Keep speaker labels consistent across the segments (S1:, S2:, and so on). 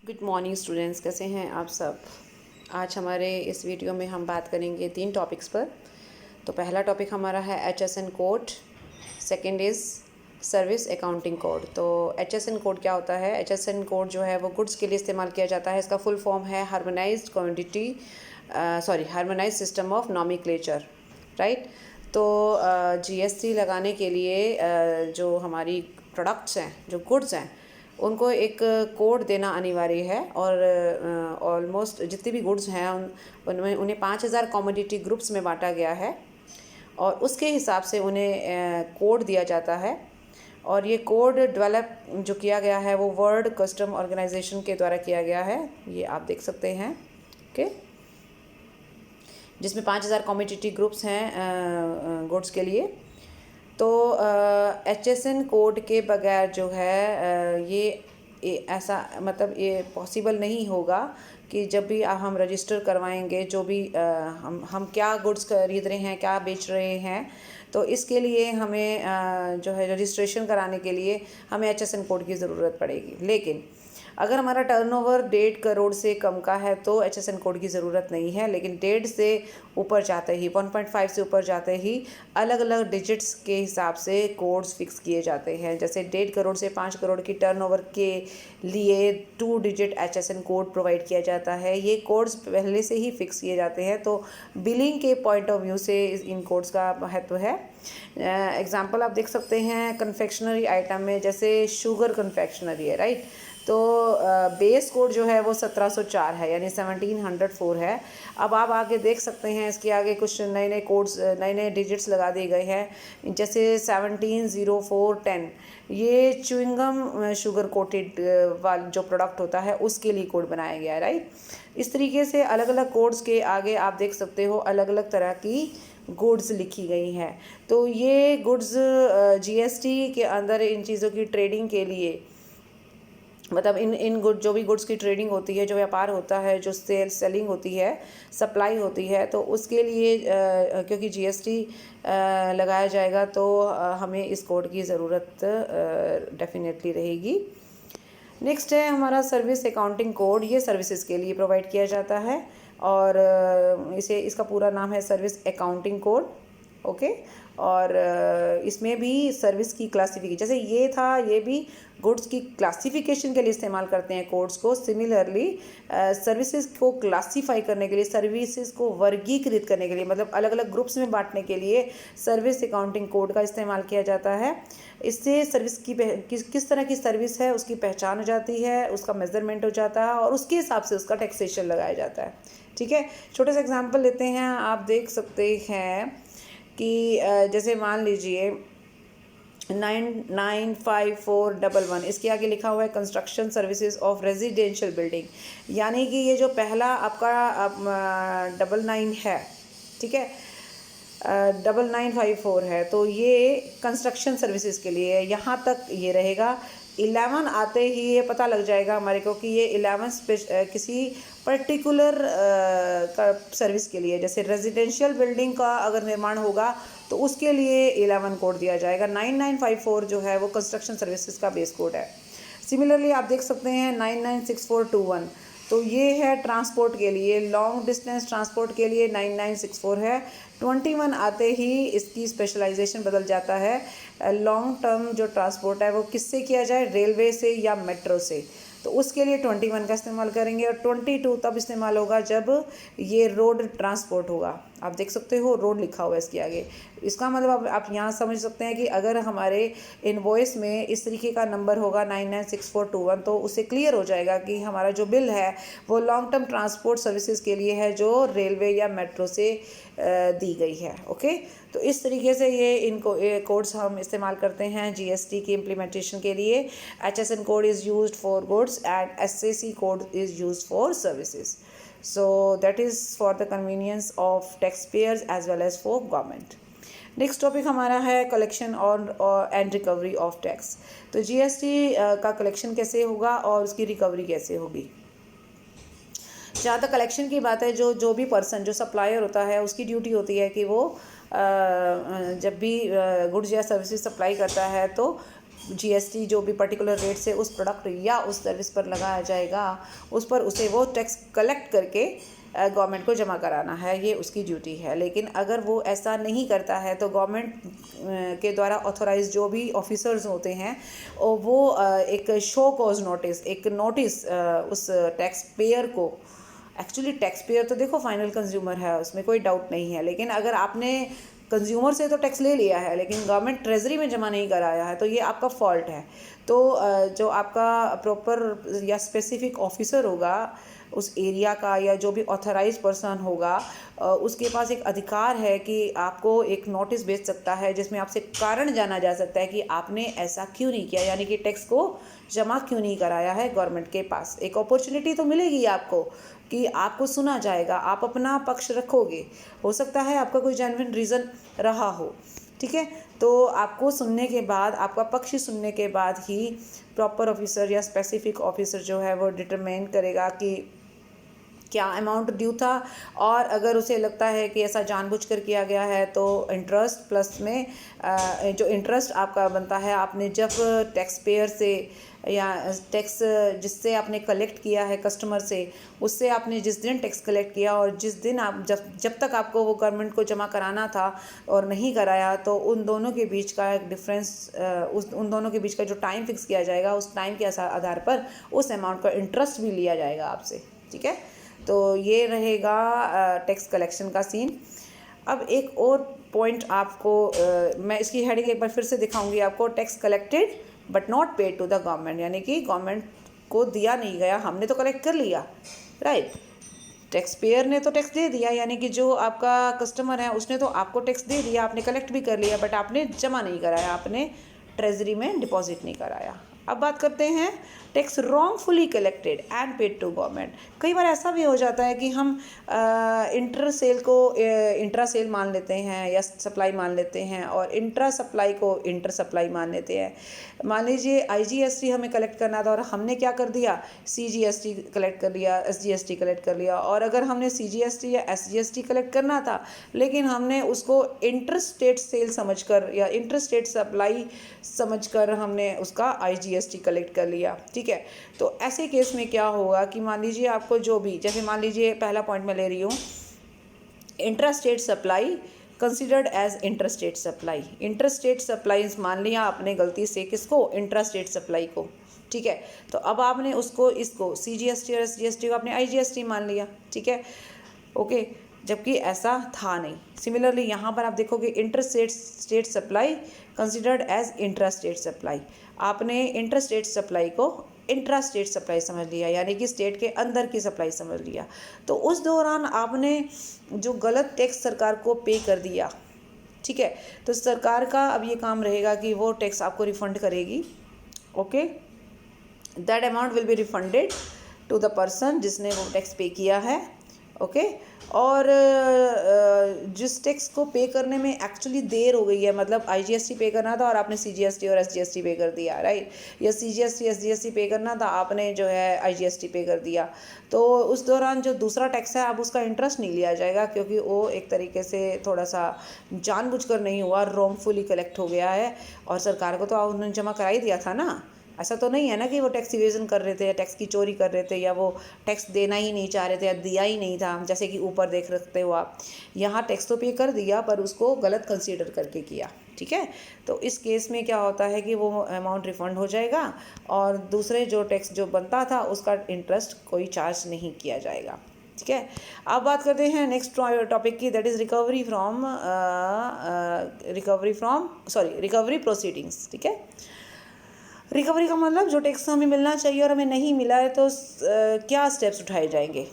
S1: Good morning students, कैसे हैं आप सब। आज हमारे इस वीडियो में हम बात करेंगे 3 टॉपिक्स पर। तो पहला टॉपिक हमारा है HSN code, second is service accounting code. तो HSN कोड क्या होता है? HSN कोड जो है वो गुड्स के लिए इस्तेमाल किया जाता है। इसका फुल फॉर्म है harmonised system of nomenclature, right. तो GST लगाने के लिए जो हमारी प्रोडक्ट्स हैं, जो गुड्स हैं, उनको एक कोड देना अनिवार्य है। और ऑलमोस्ट जितनी भी गुड्स हैं उनमें उन्हें 5000 कमोडिटी ग्रुप्स में बांटा गया है और उसके हिसाब से उन्हें कोड दिया जाता है। और ये कोड डेवलप जो किया गया है वो वर्ल्ड कस्टम ऑर्गेनाइजेशन के द्वारा किया गया है। ये आप देख सकते हैं, ओके, जिसमें 5000 कमोडिटी ग्रुप्स हैं गुड्स के लिए। तो HSN कोड के बगैर जो है ये ऐसा मतलब ये पॉसिबल नहीं होगा कि जब भी हम रजिस्टर करवाएंगे, जो भी हम क्या गुड्स खरीद रहे हैं, क्या बेच रहे हैं, तो इसके लिए हमें जो है रजिस्ट्रेशन कराने के लिए हमें HSN कोड की ज़रूरत पड़ेगी। लेकिन अगर हमारा टर्नओवर 1.5 करोड़ से कम का है तो HSN कोड की ज़रूरत नहीं है। लेकिन 1.5 से ऊपर जाते ही, 1.5 से ऊपर जाते ही अलग अलग डिजिट्स के हिसाब से कोड्स फिक्स किए जाते हैं। जैसे 1.5 करोड़ से 5 करोड़ की टर्नओवर के लिए 2 डिजिट HSN कोड प्रोवाइड किया जाता है। ये कोड्स पहले से ही फिक्स किए जाते हैं, तो बिलिंग के पॉइंट ऑफ व्यू से इन कोड्स का महत्व है। एग्जाम्पल आप देख सकते हैं कन्फेक्शनरी आइटम में, जैसे शुगर कन्फेक्शनरी है, राइट। तो बेस कोड जो है वो 1704 है, यानी 1704 है। अब आप आगे देख सकते हैं इसके आगे कुछ नए नए कोड्स, नए नए डिजिट्स लगा दिए गए हैं। जैसे 170410 ये च्युइंगम शुगर कोटेड वाला जो प्रोडक्ट होता है उसके लिए कोड बनाया गया है, राइट। इस तरीके से अलग अलग कोड्स के आगे आप देख सकते हो अलग अलग तरह की गुड्स लिखी गई हैं। तो ये गुड्स GST के अंदर इन चीज़ों की ट्रेडिंग के लिए, मतलब इन गुड जो भी गुड्स की ट्रेडिंग होती है, जो व्यापार होता है, जो सेलिंग होती है, सप्लाई होती है, तो उसके लिए क्योंकि GST लगाया जाएगा तो हमें इस कोड की ज़रूरत डेफिनेटली रहेगी। नेक्स्ट है हमारा सर्विस अकाउंटिंग कोड। ये सर्विसेज के लिए प्रोवाइड किया जाता है और इसका पूरा नाम है सर्विस अकाउंटिंग कोड, ओके। और इसमें भी सर्विस की क्लासिफिकेशन, जैसे ये था, ये भी गुड्स की क्लासिफिकेशन के लिए इस्तेमाल करते हैं कोड्स को। सिमिलरली सर्विसेज को क्लासीफाई करने के लिए, सर्विसेज को वर्गीकृत करने के लिए, मतलब अलग अलग ग्रुप्स में बांटने के लिए सर्विस अकाउंटिंग कोड का इस्तेमाल किया जाता है। इससे सर्विस की किस तरह की सर्विस है उसकी पहचान हो जाती है, उसका मेजरमेंट हो जाता है और उसके हिसाब से उसका टैक्सेशन लगाया जाता है, ठीक है। छोटे सा एग्जांपल लेते हैं, आप देख सकते हैं कि जैसे मान लीजिए 995411, इसके आगे लिखा हुआ है construction services of residential building, यानी कि ये जो पहला आपका 99 है, ठीक है, 9954 है, तो ये कंस्ट्रक्शन सर्विसेज के लिए यहाँ तक ये रहेगा। 11 आते ही ये पता लग जाएगा हमारे को कि ये 11 किसी पर्टिकुलर का सर्विस के लिए, जैसे रेजिडेंशियल बिल्डिंग का अगर निर्माण होगा तो उसके लिए 11 कोड दिया जाएगा। 9954 जो है वो कंस्ट्रक्शन सर्विसेज का बेस कोड है। सिमिलरली आप देख सकते हैं 996421, तो ये है ट्रांसपोर्ट के लिए, लॉन्ग डिस्टेंस ट्रांसपोर्ट के लिए 9964 है। 21 आते ही इसकी स्पेशलाइजेशन बदल जाता है। लॉन्ग टर्म जो ट्रांसपोर्ट है वो किससे किया जाए, रेलवे से या मेट्रो से, तो उसके लिए 21 का इस्तेमाल करेंगे। और 22 तब इस्तेमाल होगा जब ये रोड ट्रांसपोर्ट होगा। आप देख सकते हो रोड लिखा हुआ है इसके आगे। इसका मतलब आप यहाँ समझ सकते हैं कि अगर हमारे इनवॉइस में इस तरीके का नंबर होगा 996421, तो उससे क्लियर हो जाएगा कि हमारा जो बिल है वो लॉन्ग टर्म ट्रांसपोर्ट सर्विसेज के लिए है जो रेलवे या मेट्रो से दी गई है, ओके। तो इस तरीके से ये कोड्स हम इस्तेमाल करते हैं GST की इम्प्लीमेंटेशन के लिए। HSN code is used for goods and SAC code is used for services. So that is for the convenience of taxpayers as well as for government. Next topic हमारा है collection और and recovery of tax. तो GST का collection कैसे होगा और उसकी recovery कैसे होगी। जहाँ तक कलेक्शन की बात है, जो भी पर्सन, जो सप्लायर होता है, उसकी ड्यूटी होती है कि वो जब भी गुड्स या सर्विसेज सप्लाई करता है तो जीएसटी जो भी पर्टिकुलर रेट से उस प्रोडक्ट या उस सर्विस पर लगाया जाएगा, उस पर उसे वो टैक्स कलेक्ट करके गवर्नमेंट को जमा कराना है, ये उसकी ड्यूटी है। लेकिन अगर वो ऐसा नहीं करता है तो गवर्नमेंट के द्वारा ऑथोराइज जो भी ऑफिसर्स होते हैं वो एक शो कॉज नोटिस, एक नोटिस उस टैक्स पेयर को, एक्चुअली टैक्स पेयर तो देखो फाइनल कंज्यूमर है, उसमें कोई डाउट नहीं है, लेकिन अगर आपने कंज्यूमर से तो टैक्स ले लिया है लेकिन गवर्नमेंट ट्रेजरी में जमा नहीं कराया है तो ये आपका फॉल्ट है। तो जो आपका प्रॉपर या स्पेसिफिक ऑफिसर होगा उस एरिया का या जो भी ऑथराइज पर्सन होगा उसके पास एक अधिकार है कि आपको एक नोटिस भेज सकता है जिसमें आपसे कारण जाना जा सकता है कि आपने ऐसा क्यों नहीं किया, यानी कि टैक्स को जमा क्यों नहीं कराया है गवर्नमेंट के पास। एक अपॉर्चुनिटी तो मिलेगी आपको कि आपको सुना जाएगा, आप अपना पक्ष रखोगे, हो सकता है आपका कोई जेन्युइन रीज़न रहा हो, ठीक है। तो आपको सुनने के बाद, आपका पक्ष सुनने के बाद ही प्रॉपर ऑफिसर या स्पेसिफिक ऑफिसर जो है वो डिटरमाइन करेगा कि क्या अमाउंट ड्यू था, और अगर उसे लगता है कि ऐसा जानबूझकर किया गया है तो इंटरेस्ट प्लस में जो इंटरेस्ट आपका बनता है, आपने जब टैक्स पेयर से या टैक्स जिससे आपने कलेक्ट किया है कस्टमर से, उससे आपने जिस दिन टैक्स कलेक्ट किया और जिस दिन आप जब तक आपको वो गवर्नमेंट को जमा कराना था और नहीं कराया, तो उन दोनों के बीच का एक डिफरेंस, उन दोनों के बीच का जो टाइम फिक्स किया जाएगा उस टाइम के आधार पर उस अमाउंट का इंटरेस्ट भी लिया जाएगा आपसे, ठीक है। तो ये रहेगा टैक्स कलेक्शन का सीन। अब एक और पॉइंट आपको मैं इसकी हेडिंग एक बार फिर से दिखाऊंगी आपको, tax collected but not paid to the government, यानी कि गवर्नमेंट को दिया नहीं गया, हमने तो कलेक्ट कर लिया, राइट। टैक्स पेयर ने तो टैक्स दे दिया, यानी कि जो आपका कस्टमर है उसने तो आपको टैक्स दे दिया, आपने कलेक्ट भी कर लिया, बट आपने जमा नहीं कराया, आपने ट्रेजरी में डिपॉजिट नहीं कराया। अब बात करते हैं tax wrongfully collected and paid to government. कई बार ऐसा भी हो जाता है कि हम इंटर सेल को इंट्रा सेल मान लेते हैं या सप्लाई मान लेते हैं, और इंट्रा सप्लाई को इंटर सप्लाई मान लेते हैं। मान लीजिए आईजीएसटी हमें कलेक्ट करना था और हमने क्या कर दिया, सीजीएसटी कलेक्ट कर लिया, एसजीएसटी कलेक्ट कर लिया, और अगर हमने सीजीएसटी या एसजीएसटी कलेक्ट करना था लेकिन हमने उसको इंटर स्टेट सेल समझकर या इंटर स्टेट सप्लाई समझकर हमने उसका आईजीएसटी कलेक्ट कर लिया, ठीक है। तो ऐसे केस में क्या होगा कि मान लीजिए आपको जो भी, जैसे मान लीजिए पहला पॉइंट मैं ले रही हूँ, intra state supply considered as inter state supply. Inter state supply मान लिया आपने गलती से, किसको, इंट्रा स्टेट सप्लाई को, ठीक है। तो अब आपने उसको, इसको सीजीएसटी और एसजीएसटी को आपने आईजीएसटी मान लिया, ठीक है, ओके, जबकि ऐसा था नहीं। सिमिलरली यहाँ पर आप देखोगे inter state supply considered as intra state supply, आपने इंटर स्टेट सप्लाई को इंट्रा स्टेट सप्लाई समझ लिया, यानी कि स्टेट के अंदर की सप्लाई समझ लिया। तो उस दौरान आपने जो गलत टैक्स सरकार को पे कर दिया, ठीक है, तो सरकार का अब ये काम रहेगा कि वो टैक्स आपको रिफंड करेगी, okay. That amount will be refunded to the person जिसने वो टैक्स पे किया है, ओके। और जिस टैक्स को पे करने में एक्चुअली देर हो गई है, मतलब आईजीएसटी पे करना था और आपने सीजीएसटी और एसजीएसटी पे कर दिया, राइट, या सीजीएसटी एसजीएसटी पे करना था, आपने जो है आईजीएसटी पे कर दिया, तो उस दौरान जो दूसरा टैक्स है अब उसका इंटरेस्ट नहीं लिया जाएगा, क्योंकि वो एक तरीके से थोड़ा सा जानबूझकर नहीं हुआ, रॉन्गफुली कलेक्ट हो गया है, और सरकार को तो उन्होंने जमा करा ही दिया था ना। ऐसा तो नहीं है ना कि वो टैक्स इवेजन कर रहे थे या टैक्स की चोरी कर रहे थे या वो टैक्स देना ही नहीं चाह रहे थे या दिया ही नहीं था, जैसे कि ऊपर देख सकते हो आप। यहाँ टैक्स तो पे कर दिया पर उसको गलत कंसीडर करके किया, ठीक है। तो इस केस में क्या होता है कि वो अमाउंट रिफंड हो जाएगा और दूसरे जो टैक्स जो बनता था उसका इंटरेस्ट कोई चार्ज नहीं किया जाएगा, ठीक है। अब बात करते हैं नेक्स्ट टॉपिक की, दैट इज़ रिकवरी प्रोसीडिंग्स, ठीक है। रिकवरी का मतलब जो टैक्स हमें मिलना चाहिए और हमें नहीं मिला है तो क्या स्टेप्स उठाए जाएंगे।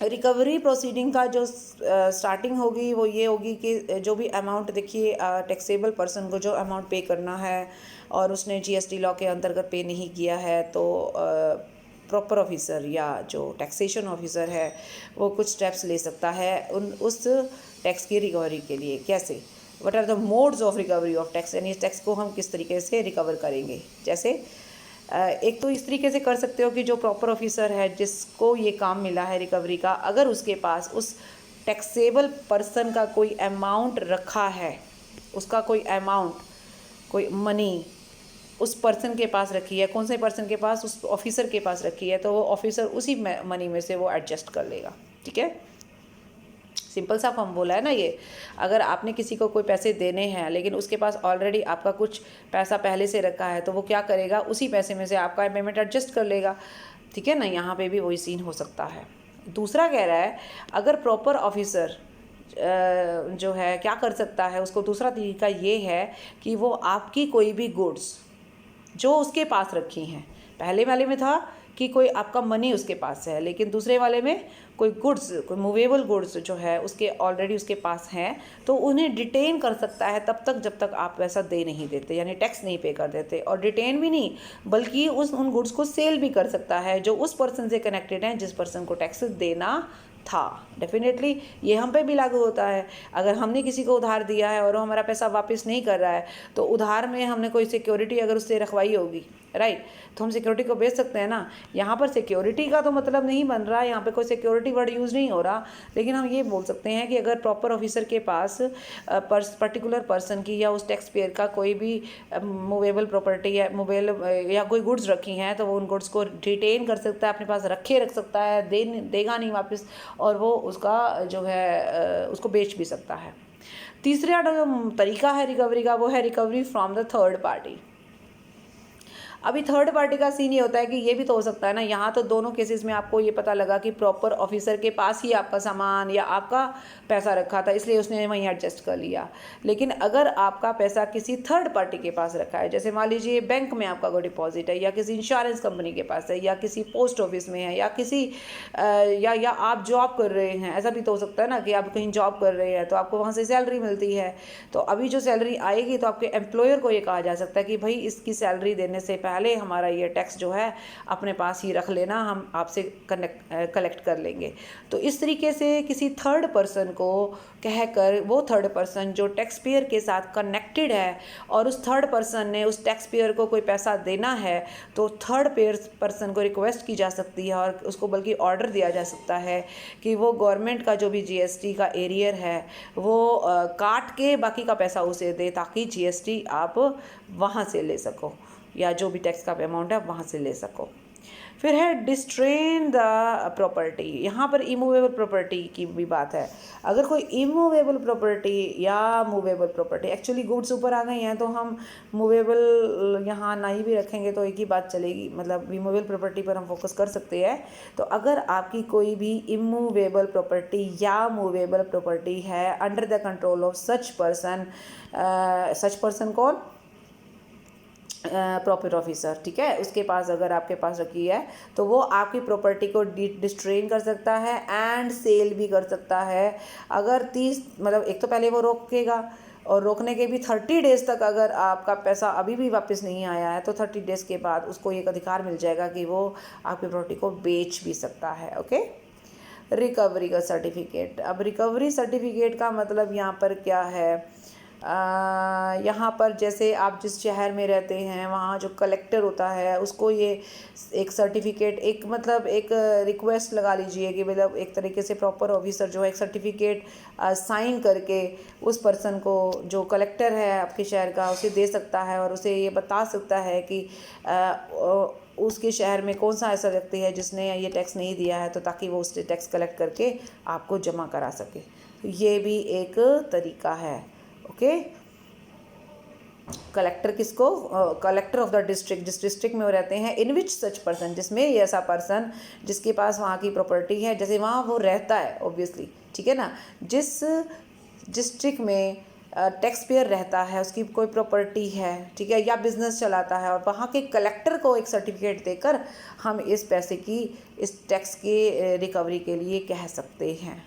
S1: रिकवरी प्रोसीडिंग का जो स्टार्टिंग होगी वो ये होगी कि जो भी अमाउंट, देखिए टैक्सेबल पर्सन को जो अमाउंट पे करना है और उसने जीएसटी लॉ के अंतर्गत पे नहीं किया है, तो प्रॉपर ऑफिसर या जो टैक्सेशन ऑफिसर है वो कुछ स्टेप्स ले सकता है उस टैक्स की रिकवरी के लिए। कैसे, what are the modes of recovery of tax, यानी इस टैक्स को हम किस तरीके से रिकवर करेंगे। जैसे एक तो इस तरीके से कर सकते हो कि जो प्रॉपर ऑफिसर है जिसको ये काम मिला है रिकवरी का, अगर उसके पास उस टैक्सेबल पर्सन का कोई अमाउंट रखा है, उसका कोई अमाउंट कोई मनी उस पर्सन के पास रखी है, कौन से पर्सन के पास, उस ऑफिसर के पास रखी है, तो वो ऑफिसर उसी मनी में से वो एडजस्ट कर लेगा। ठीक है, सिंपल सा फॉर्म बोला है ना ये। अगर आपने किसी को कोई पैसे देने हैं लेकिन उसके पास ऑलरेडी आपका कुछ पैसा पहले से रखा है, तो वो क्या करेगा, उसी पैसे में से आपका पेमेंट एडजस्ट कर लेगा। ठीक है ना, यहाँ पे भी वही सीन हो सकता है। दूसरा कह रहा है अगर प्रॉपर ऑफिसर जो है क्या कर सकता है, उसको दूसरा तरीका ये है कि वो आपकी कोई भी गुड्स जो उसके पास रखी हैं, पहले वाले में था कि कोई आपका मनी उसके पास है, लेकिन दूसरे वाले में कोई गुड्स, कोई मूवेबल गुड्स जो है उसके ऑलरेडी उसके पास हैं, तो उन्हें डिटेन कर सकता है तब तक जब तक आप पैसा दे नहीं देते, यानी टैक्स नहीं पे कर देते। और डिटेन भी नहीं बल्कि उन गुड्स को सेल भी कर सकता है जो उस पर्सन से कनेक्टेड हैं जिस पर्सन को टैक्स देना था। डेफिनेटली ये हम पे भी लागू होता है। अगर हमने किसी को उधार दिया है और वो हमारा पैसा वापस नहीं कर रहा है, तो उधार में हमने कोई सिक्योरिटी अगर उससे रखवाई होगी, राइट, तो हम सिक्योरिटी को बेच सकते हैं ना। यहाँ पर सिक्योरिटी का तो मतलब नहीं बन रहा, यहाँ पे कोई सिक्योरिटी वर्ड यूज़ नहीं हो रहा, लेकिन हम ये बोल सकते हैं कि अगर प्रॉपर ऑफिसर के पास पर्टिकुलर पर्सन की या उस टैक्स पेयर का कोई भी मूवेबल प्रॉपर्टी या मूवेबल या कोई गुड्स रखी हैं, तो वो उन गुड्स को डिटेन कर सकता है, अपने पास रख सकता है, देगा नहीं वापस, और वो उसका जो है उसको बेच भी सकता है। तीसरा जो तरीका है रिकवरी का, वो है recovery from the third party. अभी थर्ड पार्टी का सीन ये होता है कि ये भी तो हो सकता है ना, यहाँ तो दोनों केसेस में आपको ये पता लगा कि प्रॉपर ऑफिसर के पास ही आपका सामान या आपका पैसा रखा था, इसलिए उसने वहीं एडजस्ट कर लिया। लेकिन अगर आपका पैसा किसी थर्ड पार्टी के पास रखा है, जैसे मान लीजिए बैंक में आपका कोई डिपॉजिट है, या किसी इंश्योरेंस कंपनी के पास है, या किसी पोस्ट ऑफिस में है, या किसी या आप जॉब कर रहे हैं, ऐसा भी तो हो सकता है ना कि आप कहीं जॉब कर रहे हैं तो आपको वहाँ से सैलरी मिलती है, तो अभी जो सैलरी आएगी तो आपके एम्प्लॉयर को ये कहा जा सकता है कि भाई इसकी सैलरी देने से पहले हमारा ये टैक्स जो है अपने पास ही रख लेना, हम आपसे कलेक्ट कर लेंगे। तो इस तरीके से किसी थर्ड पर्सन को कहकर, वो थर्ड पर्सन जो टैक्स पेयर के साथ कनेक्टेड है और उस थर्ड पर्सन ने उस टैक्स पेयर को कोई पैसा देना है, तो थर्ड पर्सन को रिक्वेस्ट की जा सकती है और उसको बल्कि ऑर्डर दिया जा सकता है कि वो गवर्नमेंट का जो भी जीएसटी का एरियर है वो काट के बाकी का पैसा उसे दे, ताकि जीएसटी आप वहाँ से ले सको, या जो भी टैक्स का अमाउंट है वहाँ से ले सको। फिर है डिस्ट्रेन द प्रॉपर्टी। यहाँ पर इमूवेबल प्रॉपर्टी की भी बात है। अगर कोई इमूवेबल प्रॉपर्टी या मूवेबल प्रॉपर्टी, एक्चुअली गुड्स ऊपर आ गई हैं तो हम मूवेबल यहाँ नहीं भी रखेंगे तो एक ही बात चलेगी, मतलब इमूवेबल प्रॉपर्टी पर हम फोकस कर सकते हैं। तो अगर आपकी कोई भी इमूवेबल प्रॉपर्टी या मूवेबल प्रॉपर्टी है under the control of such person कौन, प्रॉपर ऑफिसर, ठीक है, उसके पास अगर आपके पास रखी है तो वो आपकी प्रॉपर्टी को डिस्ट्रेन कर सकता है एंड सेल भी कर सकता है। अगर 30 मतलब एक तो पहले वो रोकेगा, और रोकने के भी 30 डेज़ तक अगर आपका पैसा अभी भी वापस नहीं आया है तो 30 डेज़ के बाद उसको एक अधिकार मिल जाएगा कि वो आपकी प्रॉपर्टी को बेच भी सकता है। ओके, रिकवरी का सर्टिफिकेट। अब रिकवरी सर्टिफिकेट का मतलब यहाँ पर क्या है, यहाँ पर जैसे आप जिस शहर में रहते हैं वहाँ जो कलेक्टर होता है उसको ये एक सर्टिफिकेट, एक मतलब एक रिक्वेस्ट लगा लीजिए कि मतलब एक तरीके से प्रॉपर ऑफिसर जो है एक सर्टिफिकेट साइन करके उस पर्सन को, जो कलेक्टर है आपके शहर का, उसे दे सकता है और उसे ये बता सकता है कि उसके शहर में कौन सा ऐसा व्यक्ति है जिसने ये टैक्स नहीं दिया है, तो ताकि वो उससे टैक्स कलेक्ट करके आपको जमा करा सके। तो ये भी एक तरीका है। ओके, कलेक्टर किसको, कलेक्टर ऑफ द डिस्ट्रिक्ट, जिस डिस्ट्रिक्ट में वो रहते हैं, इन विच सच पर्सन, जिसमें ये ऐसा पर्सन जिसके पास वहाँ की प्रॉपर्टी है, जैसे वहाँ वो रहता है ऑब्वियसली, ठीक है ना, जिस डिस्ट्रिक्ट में टैक्स पेयर रहता है उसकी कोई प्रॉपर्टी है, ठीक है, या बिजनेस चलाता है, और वहाँ के कलेक्टर को एक सर्टिफिकेट देकर हम इस पैसे की, इस टैक्स के रिकवरी के लिए कह सकते हैं।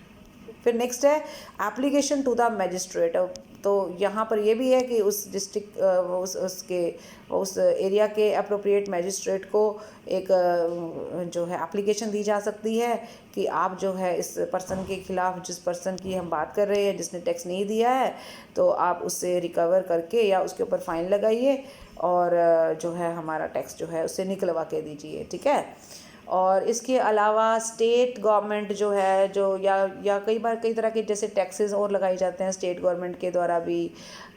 S1: फिर नेक्स्ट है एप्लीकेशन टू द मैजिस्ट्रेट। तो यहाँ पर ये भी है कि उस डिस्ट्रिक्ट उस एरिया के अप्रोप्रिएट मैजिस्ट्रेट को एक जो है एप्लीकेशन दी जा सकती है कि आप जो है इस पर्सन के खिलाफ, जिस पर्सन की हम बात कर रहे हैं जिसने टैक्स नहीं दिया है, तो आप उससे रिकवर करके या उसके ऊपर फ़ाइन लगाइए और जो है हमारा टैक्स जो है उससे निकलवा के दीजिए, ठीक है। और इसके अलावा स्टेट गवर्नमेंट जो है जो या कई बार कई तरह के जैसे टैक्सेस और लगाए जाते हैं स्टेट गवर्नमेंट के द्वारा भी,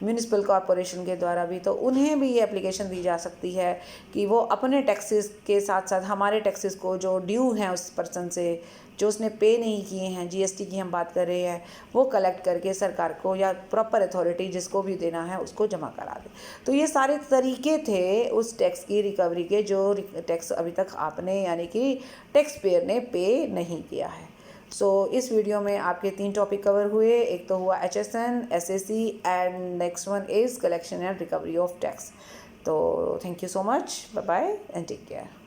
S1: म्यूनिसिपल कॉरपोरेशन के द्वारा भी, तो उन्हें भी ये एप्लीकेशन दी जा सकती है कि वो अपने टैक्सेस के साथ साथ हमारे टैक्सेस को जो ड्यू हैं उस पर्सन से जो उसने पे नहीं किए हैं, जीएसटी की हम बात कर रहे हैं, वो कलेक्ट करके सरकार को या प्रॉपर अथॉरिटी जिसको भी देना है उसको जमा करा दे। तो ये सारे तरीके थे उस टैक्स की रिकवरी के जो टैक्स अभी तक आपने यानी कि टैक्स पेयर ने पे नहीं किया है। इस वीडियो में आपके 3 टॉपिक कवर हुए। एक तो हुआ HSN, SAC and next one is collection and recovery of tax. तो thank you so much, bye bye and take care.